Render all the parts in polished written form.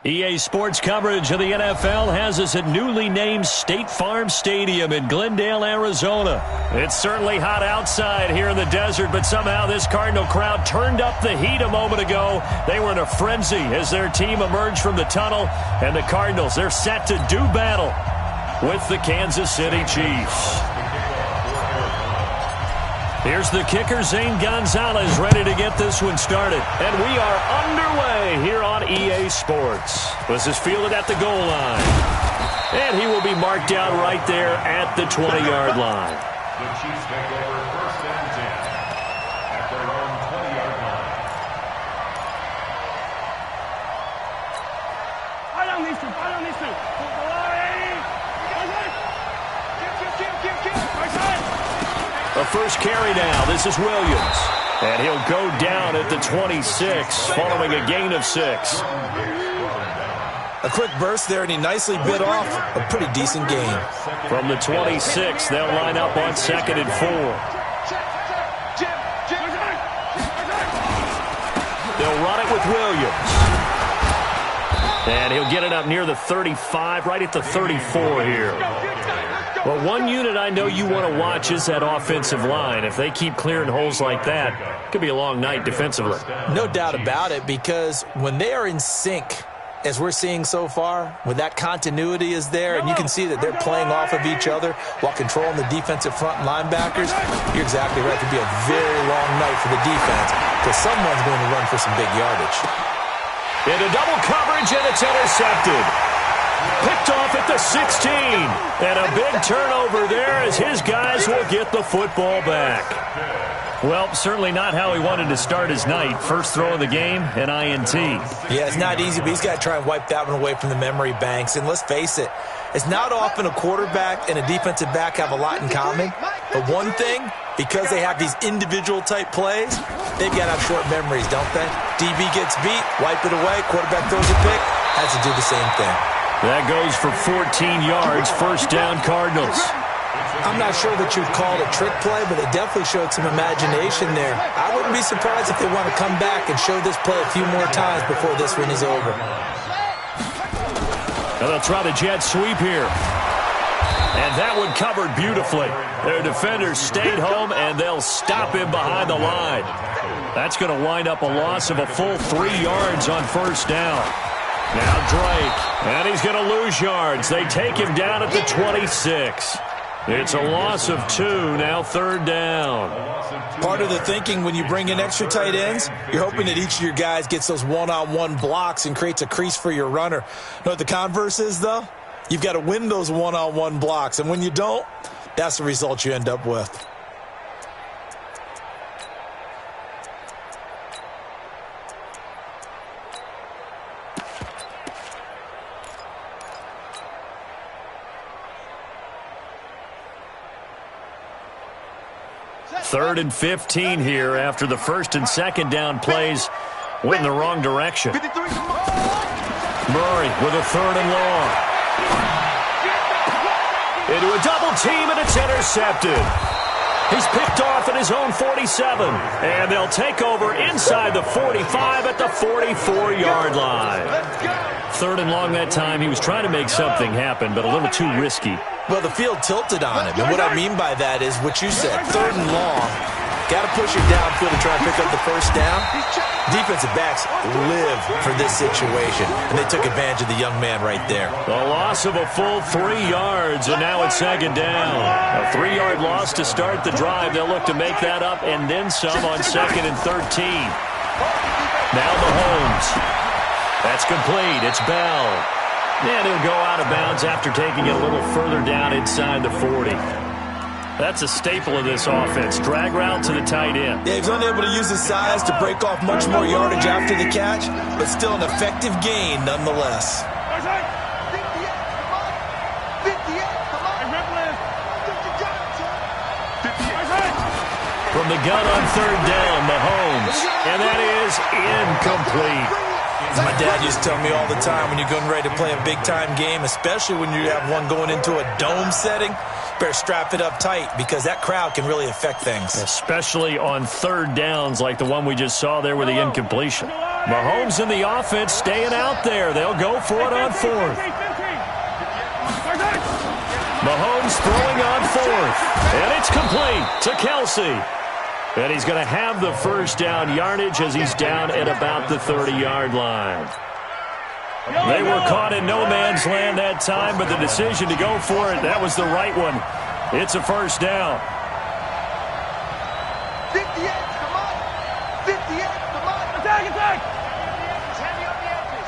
EA Sports coverage of the NFL has us at newly named State Farm Stadium in Glendale, Arizona. It's certainly hot outside here in the desert, but somehow this Cardinal crowd turned up the heat a moment ago. They were in a frenzy as their team emerged from the tunnel, and the Cardinals, they're set to do battle with the Kansas City Chiefs. Here's the kicker, Zane Gonzalez, ready to get this one started. And we are underway here on EA Sports. This is fielded at the goal line. And he will be marked down right there at the 20-yard line. The Chiefs take over first and 10 at their own 20-yard line. I don't need to. A first carry now. This is Williams. And he'll go down at the 26 following a gain of 6. A quick burst there, and he nicely bit off a pretty decent gain. From the 26, they'll line up on 2nd and 4. They'll run it with Williams. And he'll get it up near the 35, right at the 34 here. Well, one unit I know you want to watch is that offensive line. If they keep clearing holes like that, it could be a long night defensively. No doubt about it, because when they are in sync, as we're seeing so far, when that continuity is there, and you can see that they're playing off of each other while controlling the defensive front linebackers, you're exactly right. It could be a very long night for the defense, because someone's going to run for some big yardage. Into double coverage, and it's intercepted. Picked off at the 16. And a big turnover there as his guys will get the football back. Well, certainly not how he wanted to start his night. First throw of the game, an INT. Yeah, it's not easy, but he's got to try and wipe that one away from the memory banks. And let's face it, it's not often a quarterback and a defensive back have a lot in common. But one thing, because they have these individual type plays, they've got to have short memories, don't they? DB gets beat, wipe it away, quarterback throws a pick, has to do the same thing. That goes for 14 yards, first down Cardinals. I'm not sure that you'd call it a trick play, but it definitely showed some imagination there. I wouldn't be surprised if they want to come back and show this play a few more times before this one is over. Now they'll try the jet sweep here. And that one covered beautifully. Their defenders stayed home, and they'll stop him behind the line. That's going to wind up a loss of a full 3 yards on first down. Now Drake, and he's going to lose yards. They take him down at the 26. It's a loss of 2, now third down. Part of the thinking when you bring in extra tight ends, you're hoping that each of your guys gets those one-on-one blocks and creates a crease for your runner. You know what the converse is, though? You've got to win those one-on-one blocks, and when you don't, that's the result you end up with. Third and 15 here after the first and second down plays went in the wrong direction. Murray with a third and long. Into a double team, and it's intercepted. He's picked off at his own 47. And they'll take over inside the 45 at the 44-yard line. Third and long that time. He was trying to make something happen, but a little too risky. Well, the field tilted on him, and what I mean by that is what you said, third and long. Got to push it downfield to try and pick up the first down. Defensive backs live for this situation, and they took advantage of the young man right there. A loss of a full 3 yards, and now it's second down. A 3-yard loss to start the drive. They'll look to make that up and then some on 2nd and 13. Now Mahomes. That's complete. It's Bell. And he'll go out of bounds after taking it a little further down inside the 40. That's a staple of this offense. Drag route to the tight end. Yeah, he's unable to use his size to break off much more yardage after the catch, but still an effective gain nonetheless. From the gun on third down, Mahomes. And that is incomplete. My dad used to tell me all the time when you're getting ready to play a big-time game, especially when you have one going into a dome setting, better strap it up tight because that crowd can really affect things. Especially on third downs like the one we just saw there with the incompletion. Mahomes and the offense staying out there. They'll go for it on fourth. Mahomes throwing on fourth. And it's complete to Kelsey. And he's going to have the first down yardage as he's down at about the 30-yard line. They were caught in no man's land that time, but the decision to go for it, that was the right one. It's a first down. 58, come on. 58, come on. Attack, attack. Heavy up the edges.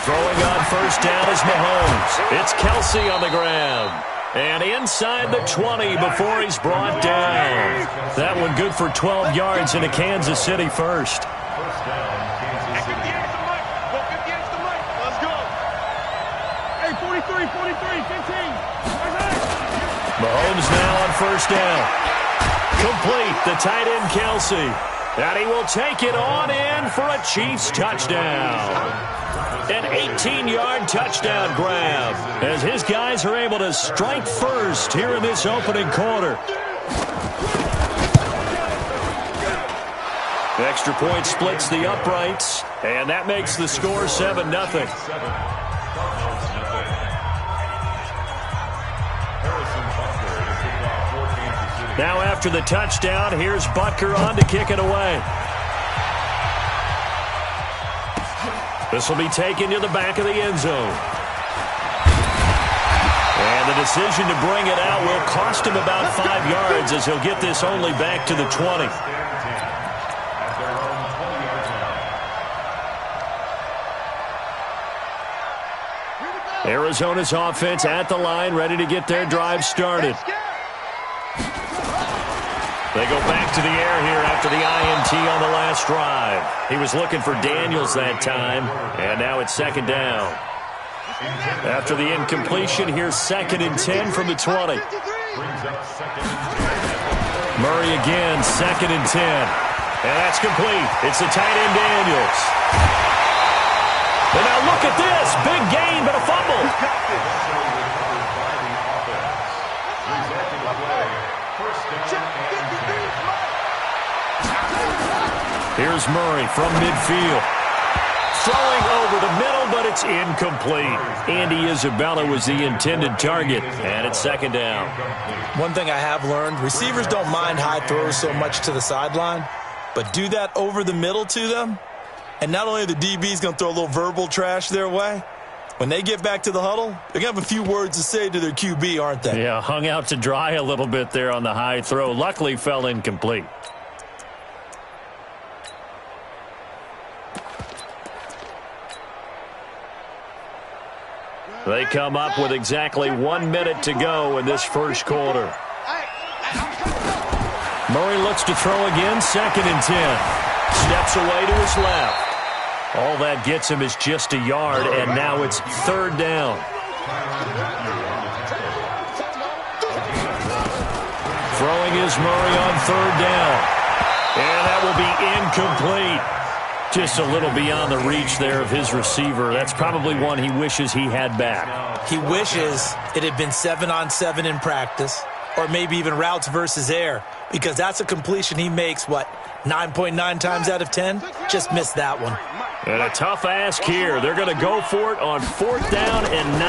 Throwing on first down is Mahomes. It's Kelsey on the ground. And inside the 20 before he's brought down. That one good for 12 yards into Kansas City first. First down, Kansas City. Let's go. Hey, 43, 15. Mahomes now on first down. Complete, the tight end Kelsey. And he will take it on in for a Chiefs touchdown. An 18-yard touchdown grab as his guys are able to strike first here in this opening quarter. Extra point splits the uprights, and that makes the score 7-0. Now after the touchdown, here's Butker on to kick it away. This will be taken to the back of the end zone. And the decision to bring it out will cost him about 5 yards as he'll get this only back to the 20. Arizona's offense at the line, ready to get their drive started. They go back to the air here after the INT on the last drive. He was looking for Daniels that time, and now it's second down. After the incompletion, here's 2nd and 10 from the 20. Murray again, 2nd and 10. And that's complete. It's the tight end Daniels. And now look at this. Big gain, but a fumble. Here's Murray from midfield. Throwing over the middle, but it's incomplete. Andy Isabella was the intended target, and it's second down. One thing I have learned, receivers don't mind high throws so much to the sideline, but do that over the middle to them, and not only are the DBs going to throw a little verbal trash their way, when they get back to the huddle, they're going to have a few words to say to their QB, aren't they? Yeah, hung out to dry a little bit there on the high throw. Luckily fell incomplete. They come up with exactly 1 minute to go in this first quarter. Murray looks to throw again, 2nd and 10. Steps away to his left. All that gets him is just a yard, and now it's third down. Throwing is Murray on third down. And that will be incomplete. Just a little beyond the reach there of his receiver. That's probably one he wishes he had back. He wishes it had been 7-on-7 in practice, or maybe even routes versus air, because that's a completion he makes, 9.9 times out of 10? Just missed that one. And a tough ask here. They're going to go for it on 4th down and 9.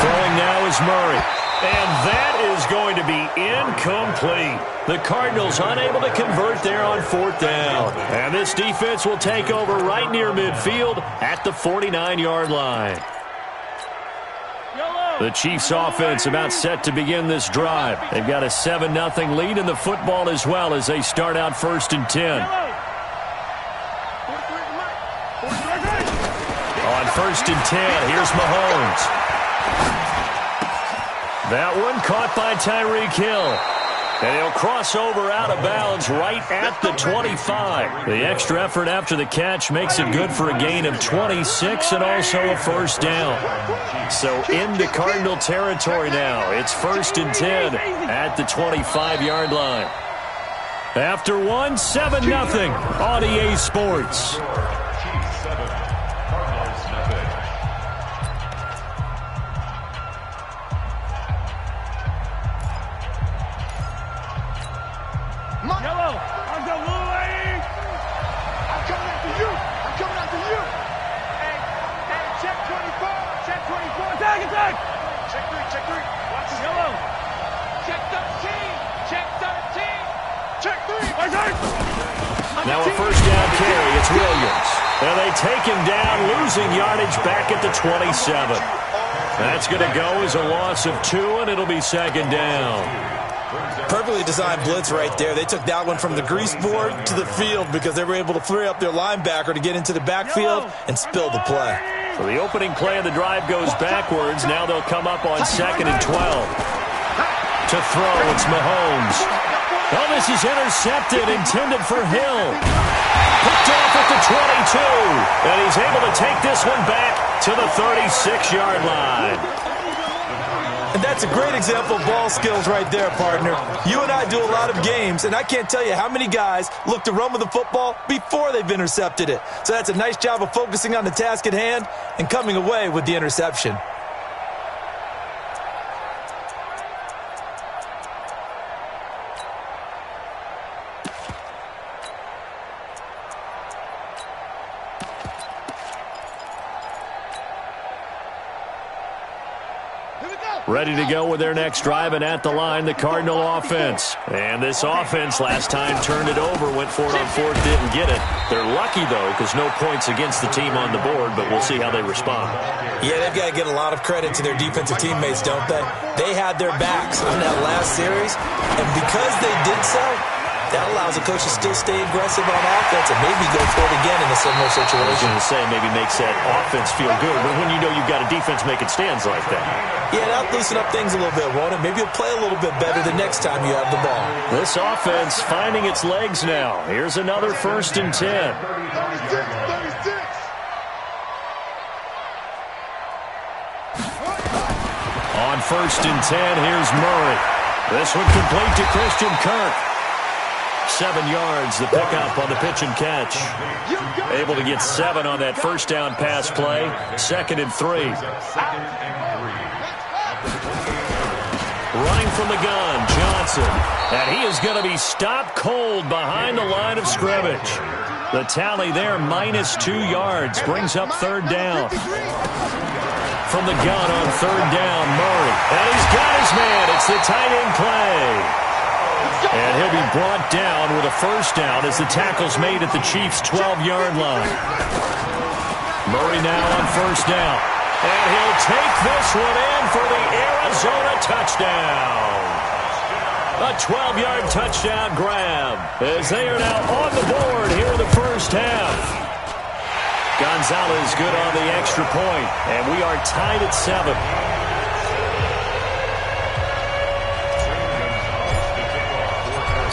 Throwing now is Murray. And that is going to be incomplete. The Cardinals unable to convert there on 4th down. And this defense will take over right near midfield at the 49-yard line. The Chiefs offense about set to begin this drive. They've got a 7-0 lead in the football as well as they start out 1st and 10. On 1st and 10, here's Mahomes. That one caught by Tyreek Hill. And he'll cross over out of bounds right at the 25. The extra effort after the catch makes it good for a gain of 26 and also a first down. So into Cardinal territory now. It's 1st and 10 at the 25-yard line. After one, 7-0 on EA Sports. Now a first down carry. It's Williams. And they take him down, losing yardage back at the 27. That's going to go as a loss of 2, and it'll be second down. Perfectly designed blitz right there. They took that one from the grease board to the field because they were able to flare up their linebacker to get into the backfield and spill the play. So the opening play of the drive goes backwards. Now they'll come up on 2nd and 12. To throw, it's Mahomes. Oh, this is intercepted, intended for Hill. Picked off at the 22. And he's able to take this one back to the 36-yard line. And that's a great example of ball skills right there, partner. You and I do a lot of games, and I can't tell you how many guys look to run with the football before they've intercepted it. So that's a nice job of focusing on the task at hand and coming away with the interception. Ready to go with their next drive, and at the line, the Cardinal offense. And this offense last time turned it over, went for it on 4th, didn't get it. They're lucky, though, because no points against the team on the board, but we'll see how they respond. Yeah, they've got to get a lot of credit to their defensive teammates, don't they? They had their backs on that last series, and because they did so, that allows the coach to still stay aggressive on offense and maybe go for it again in a similar situation. I was going to say, maybe makes that offense feel good, but when you know you've got a defense making stands like that. Yeah, that'll loosen up things a little bit, won't it? Maybe you'll play a little bit better the next time you have the ball. This offense finding its legs now. Here's another 1st and 10. 36. On 1st and 10, here's Murray. This one complete to Christian Kirk. 7 yards, the pickup on the pitch and catch. Able to get 7 on that first down pass play. 2nd and 3. Running from the gun, Johnson. And he is going to be stopped cold behind the line of scrimmage. The tally there, -2 yards, brings up 3rd down. From the gun on 3rd down, Murray. And he's got his man. It's the tight end play. And he'll be brought down with a first down as the tackle's made at the Chiefs' 12-yard line. Murray now on 1st down. And he'll take this one in for the Arizona touchdown. A 12-yard touchdown grab as they are now on the board here in the first half. Gonzalez good on the extra point, and we are tied at 7.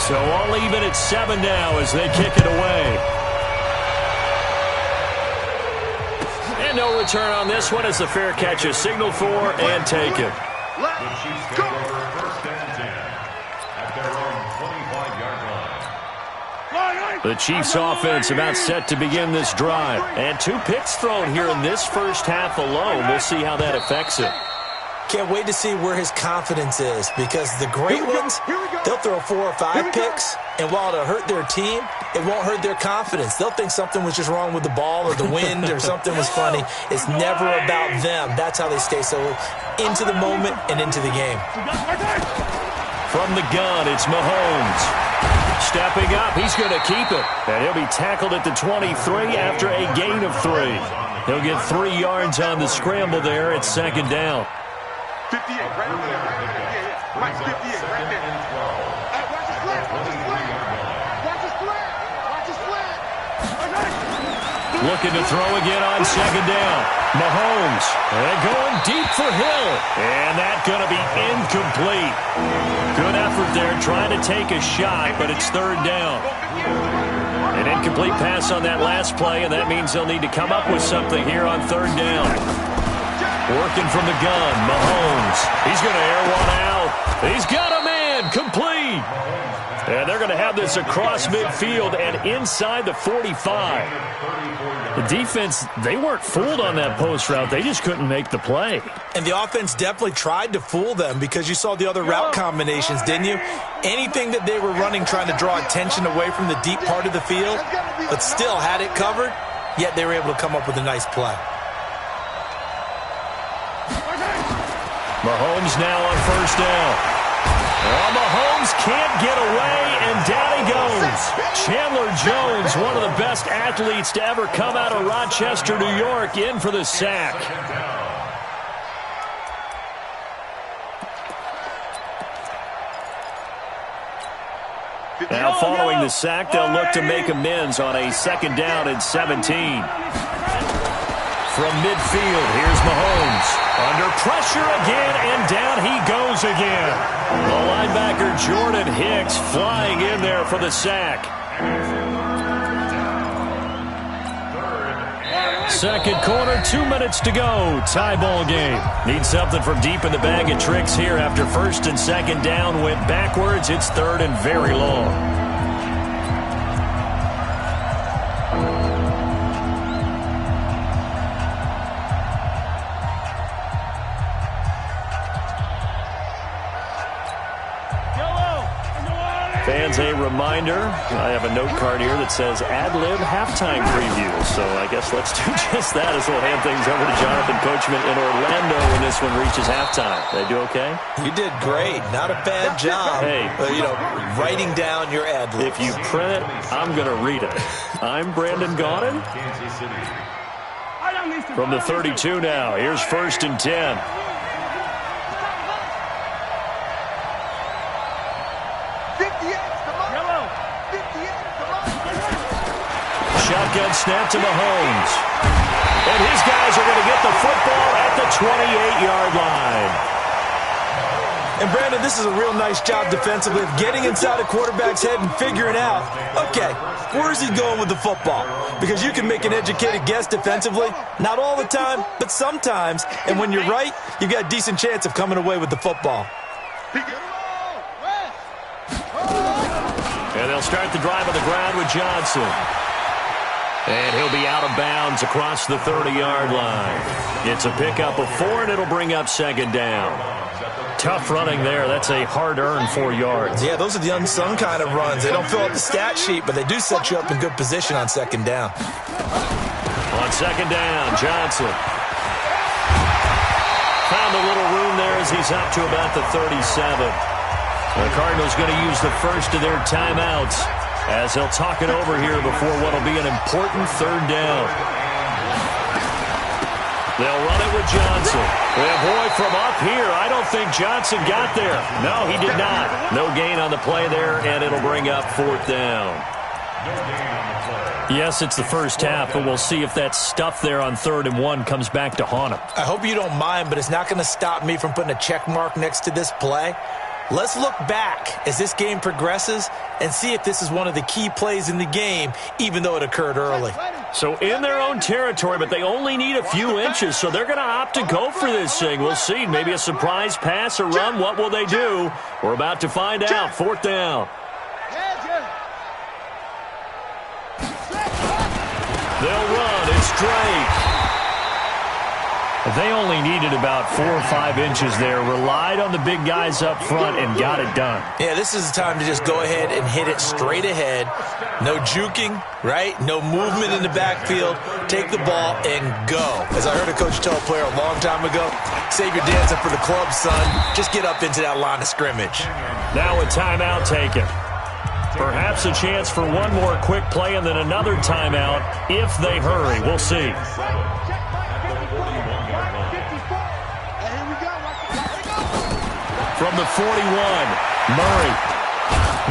So all even at 7 now as they kick it away. And no return on this one as the fair catch is signaled for and taken. Let's go. The Chiefs offense about set to begin this drive. And 2 picks thrown here in this first half alone. We'll see how that affects it. Can't wait to see where his confidence is because the great ones, they'll throw 4 or 5 picks, and while it'll hurt their team, it won't hurt their confidence. They'll think something was just wrong with the ball or the wind or something was funny. It's never about them. That's how they stay so into the moment and into the game. From the gun, it's Mahomes. Stepping up, he's going to keep it. And he'll be tackled at the 23 after a gain of 3. He'll get 3 yards on the scramble there at 2nd down. 58, right there. Yeah. Mike's 58, right there. Hey, watch his flat. Watch his flat. Watch his flat. Looking to throw again on 2nd down. Mahomes. And going deep for Hill. And that's going to be incomplete. Good effort there trying to take a shot, but it's 3rd down. An incomplete pass on that last play, and that means they'll need to come up with something here on 3rd down. Working from the gun, Mahomes. He's going to air one out. He's got a man, complete. And they're going to have this across midfield and inside the 45. The defense, they weren't fooled on that post route. They just couldn't make the play. And the offense definitely tried to fool them because you saw the other route combinations, didn't you? Anything that they were running trying to draw attention away from the deep part of the field, but still had it covered, yet they were able to come up with a nice play. Mahomes now on 1st down. Well, Mahomes can't get away, and down he goes. Chandler Jones, one of the best athletes to ever come out of Rochester, New York, in for the sack. Now, following the sack, they'll look to make amends on a 2nd down and 17. From midfield, here's Mahomes. Under pressure again, and down he goes again. The linebacker Jordan Hicks flying in there for the sack. 2nd quarter, 2 minutes to go. Tie ball game. Need something from deep in the bag of tricks here after 1st and 2nd down went backwards. It's 3rd and very long. Fans, a reminder, I have a note card here that says ad-lib halftime preview. So I guess let's do just that as we'll hand things over to Jonathan Coachman in Orlando when this one reaches halftime. Did I do okay? You did great. Not a bad job. Hey. Writing down your ad-libs. If you print it, I'm going to read it. I'm Brandon Gaudin. From the 32 now, here's 1st and 10. Shotgun snap to Mahomes. And his guys are going to get the football at the 28-yard line. And, Brandon, this is a real nice job defensively of getting inside a quarterback's head and figuring out, okay, where's he going with the football? Because you can make an educated guess defensively. Not all the time, but sometimes. And when you're right, you've got a decent chance of coming away with the football. And they'll start the drive on the ground with Johnson. And he'll be out of bounds across the 30-yard line. It's a pickup of 4, and it'll bring up 2nd down. Tough running there. That's a hard-earned 4 yards. Yeah, those are the unsung kind of runs. They don't fill out the stat sheet, but they do set you up in good position on 2nd down. On 2nd down, Johnson. Found a little room there as he's up to about the 37. The Cardinals going to use the first of their timeouts as they'll talk it over here before what will be an important 3rd down. They'll run it with Johnson. And boy, from up here, I don't think Johnson got there. No, he did not. No gain on the play there, and it'll bring up 4th down. Yes, it's the first half, but we'll see if that stuff there on 3rd and 1 comes back to haunt him. I hope you don't mind, but it's not going to stop me from putting a check mark next to this play. Let's look back as this game progresses and see if this is one of the key plays in the game, even though it occurred early. So in their own territory, but they only need a few inches, so they're going to opt to go for this thing. We'll see. Maybe a surprise pass or run. What will they do? We're about to find out. 4th down. They'll run. It's Drake. They only needed about 4 or 5 inches there. Relied on the big guys up front and got it done. Yeah, this is the time to just go ahead and hit it straight ahead. No juking, right? No movement in the backfield. Take the ball and go. As I heard a coach tell a player a long time ago, save your dancing for the club, son. Just get up into that line of scrimmage. Now a timeout taken. Perhaps a chance for one more quick play and then another timeout if they hurry. We'll see. From the 41, Murray.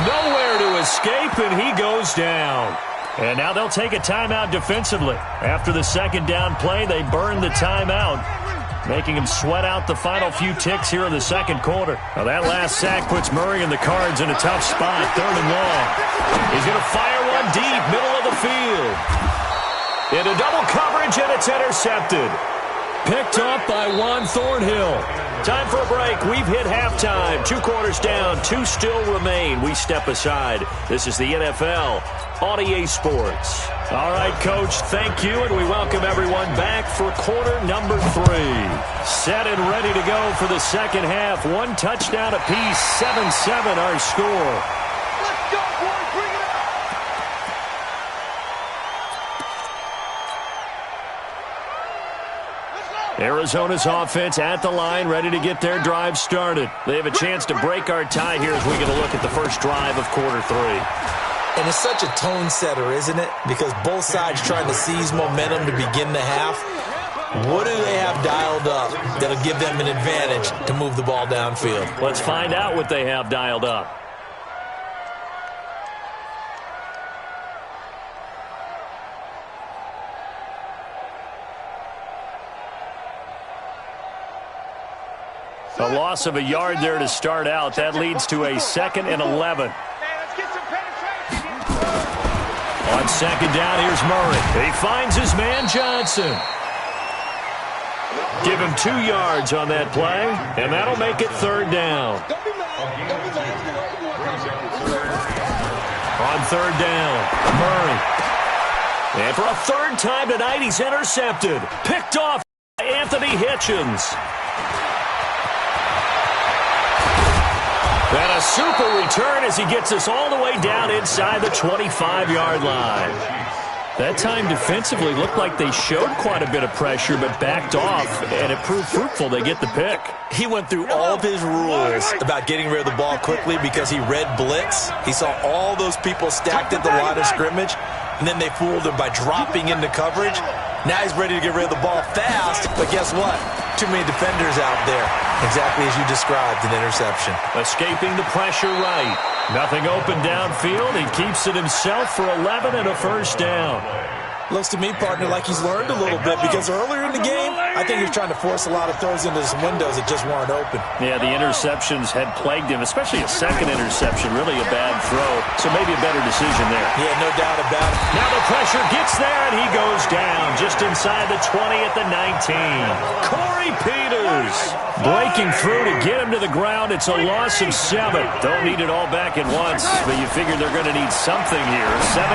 Nowhere to escape, and he goes down. And now they'll take a timeout defensively. After the 2nd down play, they burn the timeout, making him sweat out the final few ticks here in the 2nd quarter. Now that last sack puts Murray and the Cards in a tough spot, 3rd and long. He's going to fire one deep, middle of the field. Into double coverage, and it's intercepted. Picked up by Juan Thornhill. Time for a break. We've hit halftime. 2 quarters down. 2 still remain. We step aside. This is the NFL on EA Sports. All right, Coach, thank you, and we welcome everyone back for quarter number 3. Set and ready to go for the 2nd half. 1 touchdown apiece. 7-7 our score. Let's go, boys. Bring it up. Let's go. Arizona's offense at the line, ready to get their drive started. They have a chance to break our tie here as we get a look at the first drive of quarter 3. And it's such a tone setter, isn't it? Because both sides trying to seize momentum to begin the half. What do they have dialed up that'll give them an advantage to move the ball downfield? Let's find out what they have dialed up. A loss of a yard there to start out. That leads to a 2nd and 11. On 2nd down, here's Murray. He finds his man Johnson. Give him 2 yards on that play, and that'll make it 3rd down. On 3rd down, Murray. And for a 3rd time tonight, he's intercepted. Picked off by Anthony Hitchens. And a super return as he gets us all the way down inside the 25-yard line. That time defensively looked like they showed quite a bit of pressure but backed off, and it proved fruitful. They get the pick. He went through all of his rules about getting rid of the ball quickly because he read blitz. He saw all those people stacked at the line of scrimmage, and then they fooled him by dropping into coverage. Now he's ready to get rid of the ball fast, but guess what? Too many defenders out there. Exactly as you described, an interception. Escaping the pressure right. Nothing open downfield. He keeps it himself for 11 and a 1st down. Looks to me, partner, like he's learned a little bit because earlier in the game, I think he was trying to force a lot of throws into some windows that just weren't open. Yeah, the interceptions had plagued him, especially a 2nd interception. Really a bad throw, so maybe a better decision there. Yeah, no doubt about it. Now the pressure gets there, and he goes down just inside the 20 at the 19. Corey Peters breaking through to get him to the ground. It's a loss of 7. Don't need it all back at once, but you figure they're going to need something here. 17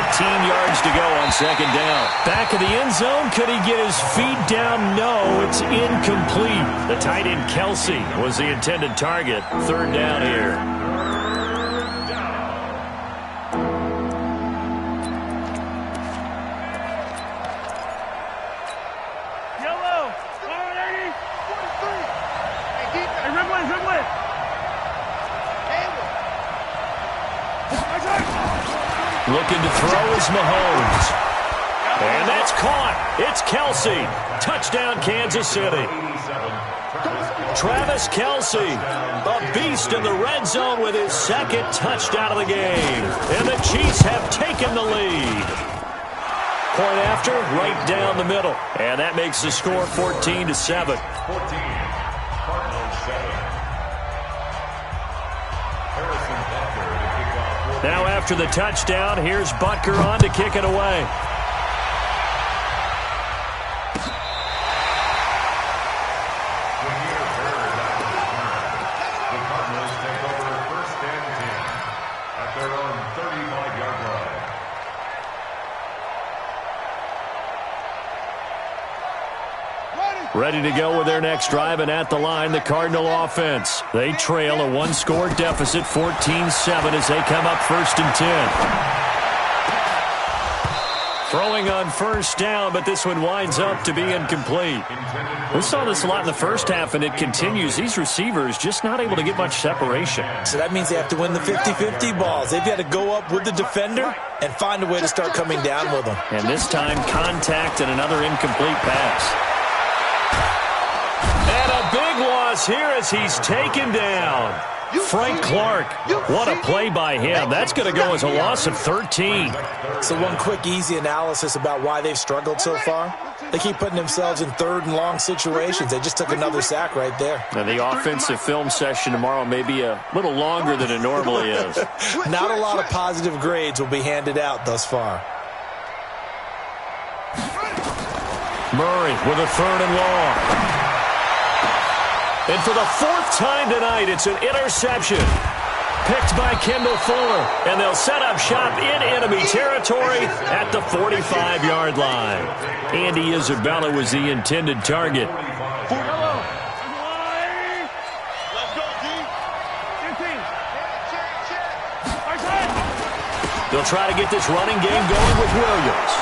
yards to go on 2nd down. Back of the end zone. Could he get his feet down? No, it's incomplete. The tight end Kelsey was the intended target. 3rd down here. Yellow. All right, 43. Hey, deep. Hey, Rimley. Looking to throw is Mahomes. And that's caught. It's Kelsey. Touchdown, Kansas City. Travis Kelsey, a beast in the red zone with his 2nd touchdown of the game. And the Chiefs have taken the lead. Point after, right down the middle. And that makes the score 14-7. 14. Now after the touchdown, here's Butker on to kick it away. Ready to go with their next drive, and at the line, the Cardinal offense. They trail a 1-score deficit, 14-7, as they come up 1st and 10. Throwing on 1st down, but this one winds up to be incomplete. We saw this a lot in the first half, and it continues. These receivers just not able to get much separation. So that means they have to win the 50-50 balls. They've got to go up with the defender and find a way to start coming down with them. And this time, contact and another incomplete pass. And a big loss here as he's taken down. Frank Clark, what a play by him. That's going to go as a loss of 13. So one quick, easy analysis about why they've struggled so far. They keep putting themselves in 3rd and long situations. They just took another sack right there. And the offensive film session tomorrow may be a little longer than it normally is. Not a lot of positive grades will be handed out thus far. Murray with a 3rd and long. And for the 4th time tonight, it's an interception. Picked by Kendall Fuller. And they'll set up shop in enemy territory at the 45-yard line. Andy Isabella was the intended target. They'll try to get this running game going with Williams.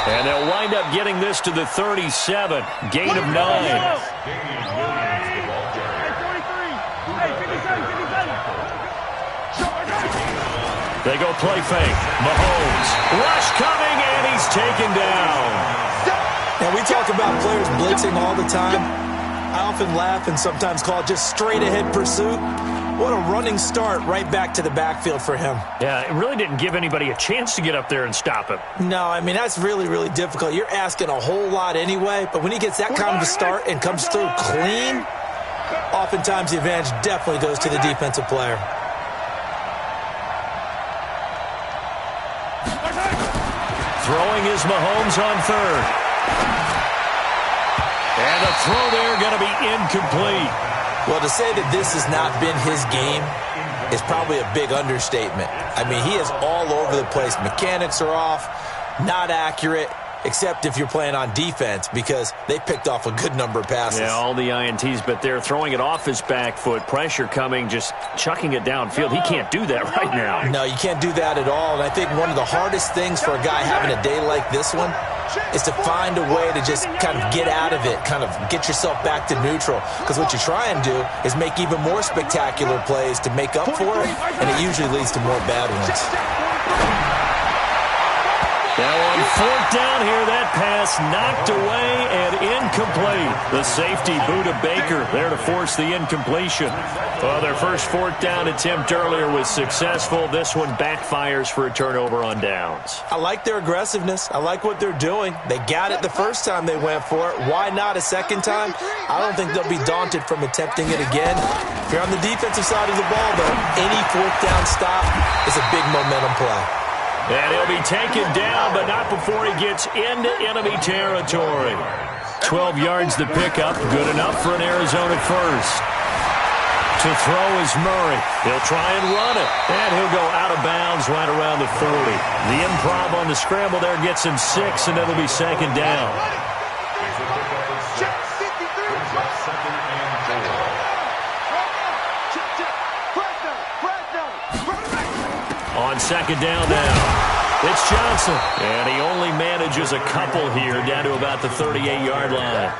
And they'll wind up getting this to the 37. Gain of 9. They go play fake. Mahomes. Rush coming, and he's taken down. And we talk about players blitzing all the time. I often laugh and sometimes call it just straight-ahead pursuit. What a running start right back to the backfield for him. Yeah, it really didn't give anybody a chance to get up there and stop him. No, I mean, that's really, really difficult. You're asking a whole lot anyway, but when he gets that kind of a start and comes through clean, oftentimes the advantage definitely goes to the defensive player. Throwing is Mahomes on third. And the throw there going to be incomplete. Well, to say that this has not been his game is probably a big understatement. I mean, he is all over the place. Mechanics are off, not accurate, except if you're playing on defense because they picked off a good number of passes. Yeah, all the INTs, but they're throwing it off his back foot. Pressure coming, just chucking it downfield. He can't do that right now. No, you can't do that at all. And I think one of the hardest things for a guy having a day like this one is to find a way to just kind of get out of it, kind of get yourself back to neutral. Because what you try and do is make even more spectacular plays to make up for it, and it usually leads to more bad ones. Now on fourth down here, that pass knocked away and incomplete. The safety, Buda Baker, there to force the incompletion. Well, their first fourth down attempt earlier was successful. This one backfires for a turnover on downs. I like their aggressiveness. I like what they're doing. They got it the first time they went for it. Why not a second time? I don't think they'll be daunted from attempting it again. If you're on the defensive side of the ball, though, any fourth down stop is a big momentum play. And he'll be taken down, but not before he gets into enemy territory. 12 yards to pick up, good enough for an Arizona first. To throw is Murray. He'll try and run it, and he'll go out of bounds right around the 40. The improv on the scramble there gets him 6, and it'll be second down. On second down now, it's Johnson. And he only manages a couple here down to about the 38-yard line.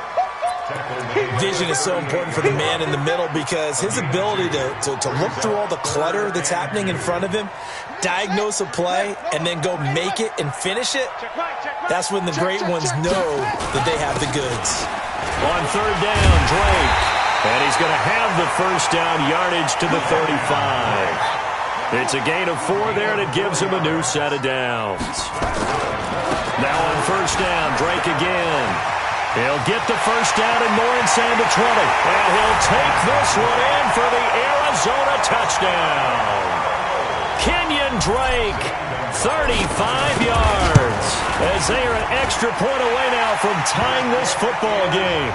Vision is so important for the man in the middle because his ability to look through all the clutter that's happening in front of him, diagnose a play, and then go make it and finish it, that's when the great ones know that they have the goods. On third down, Drake. And he's going to have the first down yardage to the 35. It's a gain of 4 there, and it gives him a new set of downs. Now on first down, Drake again. He'll get the first down and more inside the 20. And he'll take this one in for the Arizona touchdown. Kenyon Drake, 35 yards. As they are an extra point away now from tying this football game.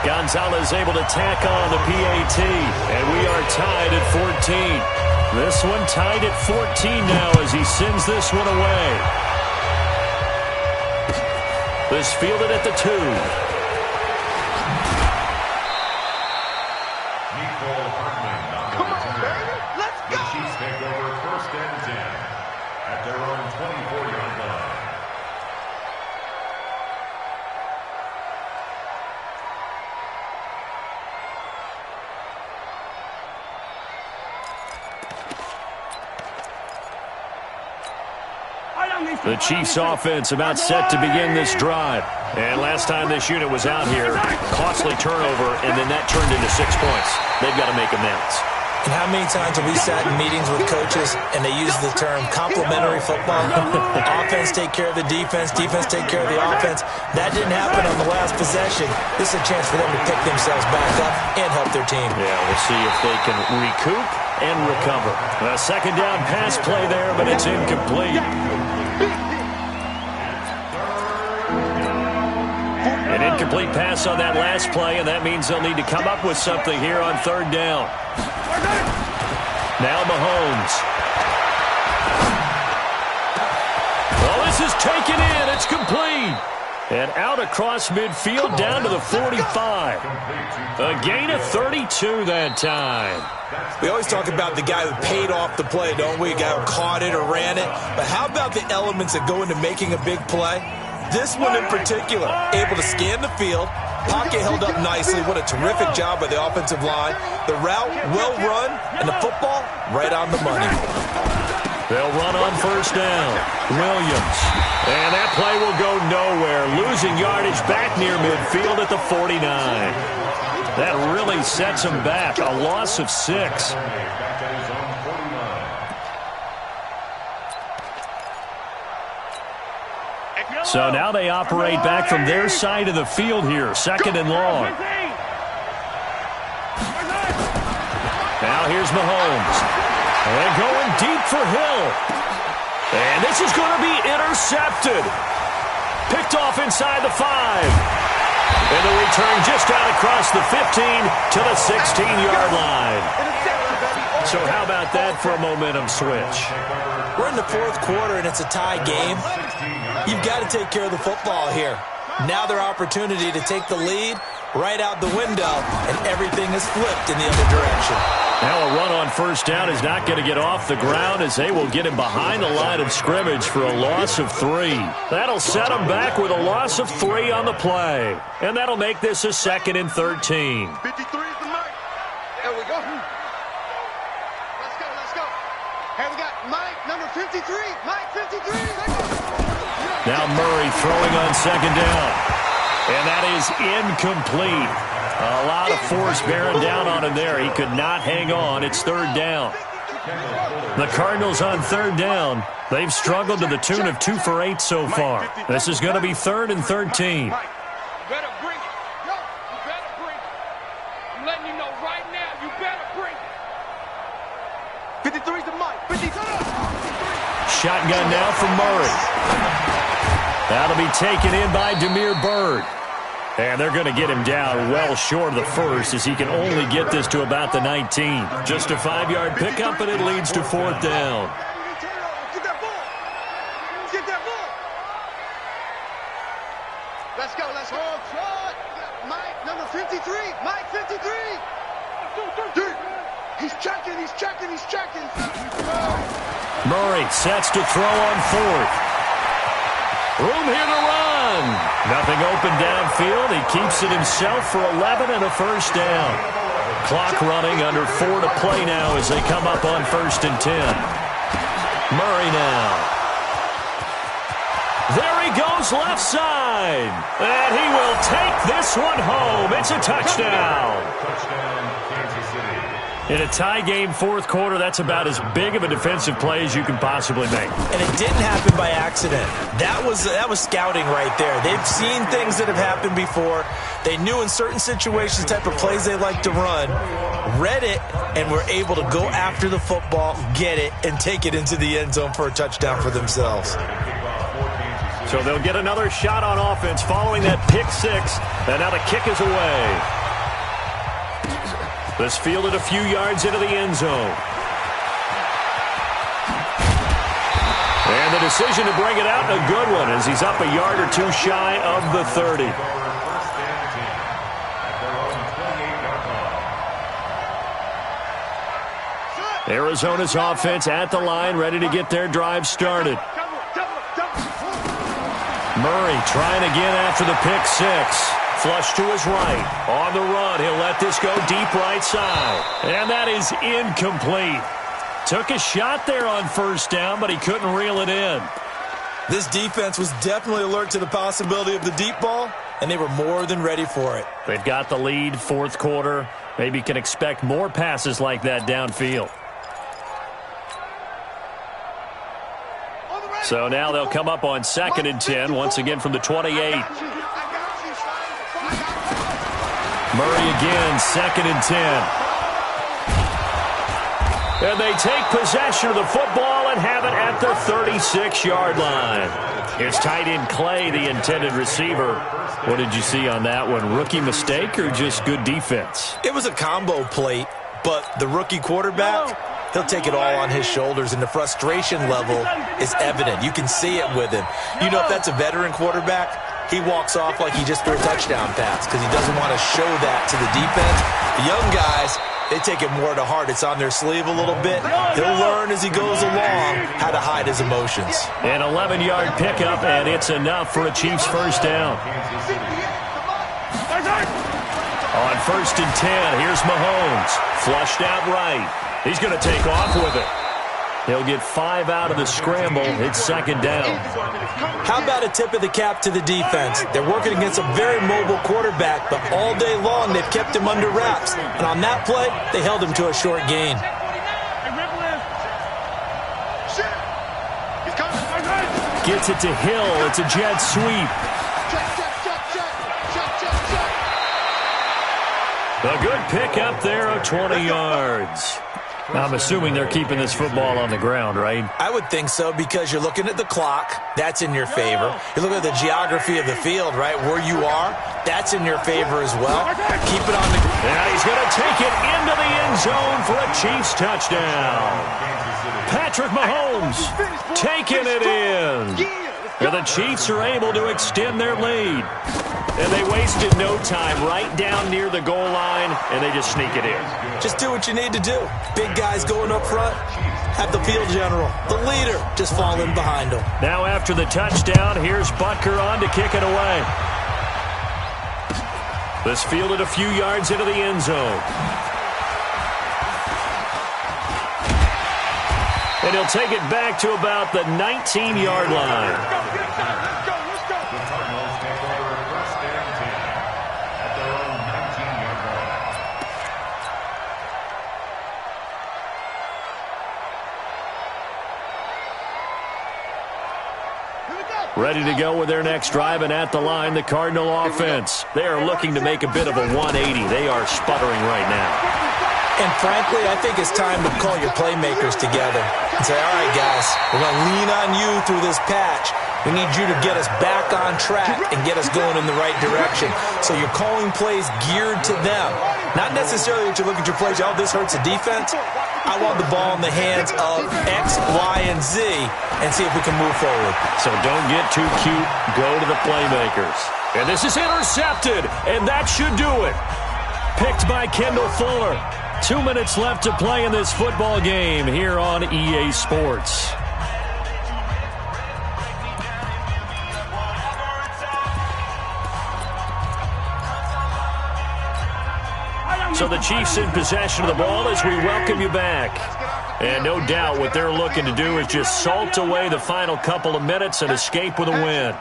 Gonzalez able to tack on the PAT, and we are tied at 14. This one tied at 14 now as he sends this one away. This fielded at the 2. Come on, baby. Let's go. The Chiefs take over first and 10 at their own 24-yard line. The Chiefs offense about set to begin this drive. And last time this unit was out here, costly turnover, and then that turned into 6 points. They've got to make amends. And how many times have we sat in meetings with coaches and they use the term complementary football? Offense take care of the defense, defense take care of the offense. That didn't happen on the last possession. This is a chance for them to pick themselves back up and help their team. Yeah, we'll see if they can recoup and recover. A second down pass play there, but it's incomplete. An incomplete pass on that last play, and that means they'll need to come up with something here on third down. Now Mahomes. Well, this is taken in. It's complete. And out across midfield down to the 45. A gain of 32 that time. We always talk about the guy who paid off the play, don't we? A guy who caught it or ran it. But how about the elements that go into making a big play? This one in particular, able to scan the field. Pocket held up nicely. What a terrific job by the offensive line. The route, well run, and the football, right on the money. They'll run on first down. Williams. And that play will go nowhere. Losing yardage back near midfield at the 49. That really sets him back. A loss of 6. So now they operate back from their side of the field here. 2nd and long. Now here's Mahomes. And going deep for Hill. And this is going to be intercepted. Picked off inside the 5. And the return just out across the 15 to the 16-yard line. So how about that for a momentum switch? We're in the 4th quarter, and it's a tie game. You've got to take care of the football here. Now their opportunity to take the lead right out the window, and everything is flipped in the other direction. Now a run on first down is not going to get off the ground as they will get him behind the line of scrimmage for a loss of 3. That'll set him back with a loss of 3 on the play. And that'll make this a 2nd and 13. 53 is the mark. There we go. Let's go. Here we got Mike, number 53. Mike, 53. Now Murray throwing on 2nd down. And that is incomplete. A lot of force bearing down on him there. He could not hang on. It's 3rd down. The Cardinals on 3rd down. They've struggled to the tune of 2 for 8 so far. This is going to be 3rd and 13. Better bring it. No, you better bring it. I'm letting you know right now, you better bring it. 53 is the Mike. 53. Shotgun now from Murray. That'll be taken in by Damiere Byrd. And they're going to get him down well short of the 1st as he can only get this to about the 19. Just a 5-yard pickup, and it leads to 4th down. Get that ball. Get that ball. Let's go. Mike, number 53. Mike, 53. He's checking. Murray sets to throw on 4th. Room here to run. Nothing open downfield. He keeps it himself for 11 and a first down. Clock running, under 4 to play now as they come up on 1st and 10. Murray now. There he goes left side. And he will take this one home. It's a touchdown. Touchdown, Kansas City. In a tie game, 4th quarter, that's about as big of a defensive play as you can possibly make. And it didn't happen by accident. That was scouting right there. They've seen things that have happened before. They knew in certain situations the type of plays they like to run, read it, and were able to go after the football, get it, and take it into the end zone for a touchdown for themselves. So they'll get another shot on offense following that pick 6, and now the kick is away. This fielded a few yards into the end zone. And the decision to bring it out, a good one, as he's up a yard or 2 shy of the 30. Arizona's offense at the line, ready to get their drive started. Murray trying again after the pick 6. Flush to his right. On the run, he'll let this go deep right side. And that is incomplete. Took a shot there on first down, but he couldn't reel it in. This defense was definitely alert to the possibility of the deep ball, and they were more than ready for it. They've got the lead, 4th quarter. Maybe can expect more passes like that downfield. So now they'll come up on 2nd and 10, once again from the 28. Murray again, 2nd and 10. And they take possession of the football and have it at the 36-yard line. It's tight end Clay, the intended receiver. What did you see on that one? Rookie mistake or just good defense? It was a combo plate, but the rookie quarterback, he'll take it all on his shoulders, and the frustration level is evident. You can see it with him. You know, if that's a veteran quarterback, he walks off like he just threw a touchdown pass because he doesn't want to show that to the defense. The young guys, they take it more to heart. It's on their sleeve a little bit. He'll learn as he goes along how to hide his emotions. An 11-yard pickup, and it's enough for a Chiefs first down. On 1st and 10, here's Mahomes. Flushed out right. He's going to take off with it. He'll get 5 out of the scramble. It's 2nd down. How about a tip of the cap to the defense? They're working against a very mobile quarterback, but all day long they've kept him under wraps. And on that play, they held him to a short gain. Gets it to Hill. It's a jet sweep. A good pick up there of 20 yards. I'm assuming they're keeping this football on the ground, right? I would think so because you're looking at the clock. That's in your favor. You look at the geography of the field, right? Where you are, that's in your favor as well. Keep it on the ground. And he's going to take it into the end zone for a Chiefs touchdown. Patrick Mahomes taking it in. And the Chiefs are able to extend their lead. And they wasted no time right down near the goal line, and they just sneak it in. Just do what you need to do. Big guys going up front. Have the field general, the leader, just fall in behind them. Now after the touchdown, here's Butker on to kick it away. This fielded a few yards into the end zone. And he'll take it back to about the 19-yard line. Ready to go with their next drive, and at the line, the Cardinal offense. They are looking to make a bit of a 180. They are sputtering right now. And frankly, I think it's time to call your playmakers together and say, all right, guys, we're going to lean on you through this patch. We need you to get us back on track and get us going in the right direction. So you're calling plays geared to them. Not necessarily that you look at your plays, oh, this hurts the defense. I want the ball in the hands of X, Y, and Z and see if we can move forward. So don't get too cute. Go to the playmakers. And this is intercepted, and that should do it. Picked by Kendall Fuller. 2 minutes left to play in this football game here on EA Sports. So the Chiefs in possession of the ball as we welcome you back. And no doubt what they're looking to do is just salt away the final couple of minutes and escape with a win.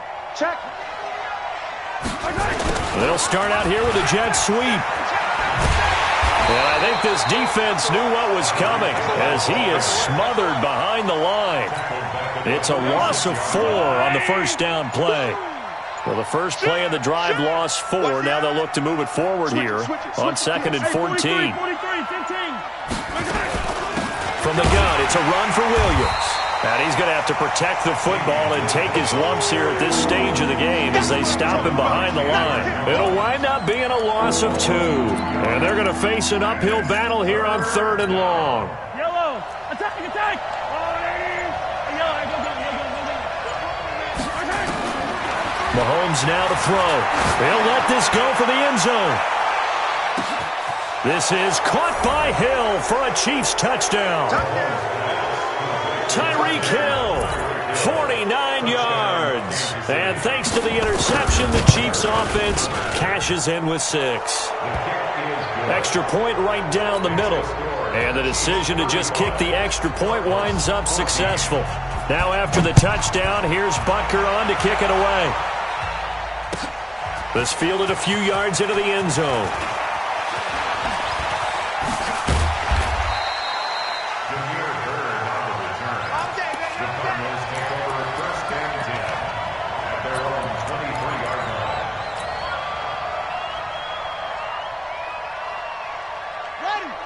They'll start out here with a jet sweep. And I think this defense knew what was coming as he is smothered behind the line. It's a loss of 4 on the first down play. Well, the first play of the drive lost 4. Now they'll look to move it forward here on 2nd and 14. From the gun, it's a run for Williams. And he's going to have to protect the football and take his lumps here at this stage of the game as they stop him behind the line. It'll wind up being a loss of 2. And they're going to face an uphill battle here on 3rd and long. Yellow, attack, attack. Mahomes now to throw. He'll let this go for the end zone. This is caught by Hill for a Chiefs touchdown. Tyreek Hill, 49 yards. And thanks to the interception, the Chiefs offense cashes in with 6. Extra point right down the middle. And the decision to just kick the extra point winds up successful. Now after the touchdown, here's Butker on to kick it away. This fielded a few yards into the end zone.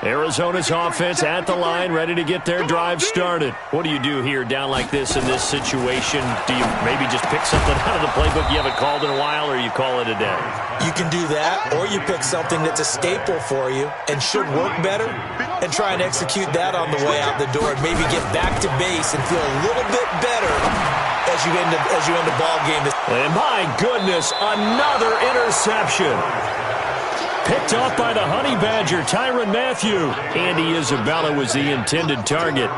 Arizona's offense at the line, ready to get their drive started. What do you do here down like this in this situation? Do you maybe just pick something out of the playbook you haven't called in a while, or you call it a day? You can do that, or you pick something that's a staple for you and should work better and try and execute that on the way out the door and maybe get back to base and feel a little bit better as you end the ball game. And my goodness, another interception. Picked off by the Honey Badger, Tyrann Mathieu. Andy Isabella was the intended target.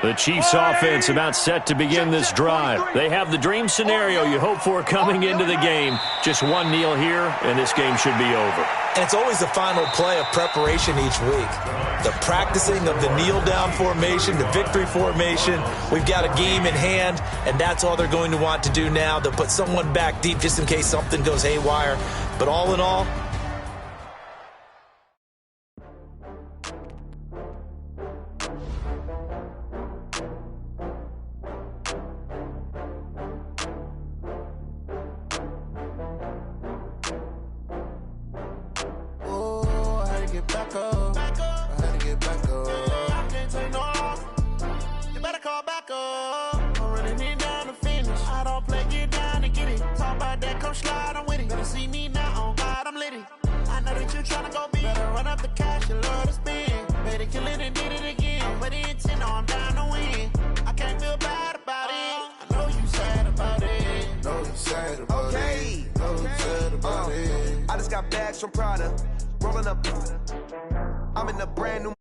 The Chiefs offense about set to begin this drive. They have the dream scenario you hope for coming into the game. Just one kneel here, and this game should be over. And it's always the final play of preparation each week. The practicing of the kneel-down formation, the victory formation. We've got a game in hand, and that's all they're going to want to do now. They'll put someone back deep just in case something goes haywire. But all in all, I just got bags from Prada, rolling up. I'm in a brand new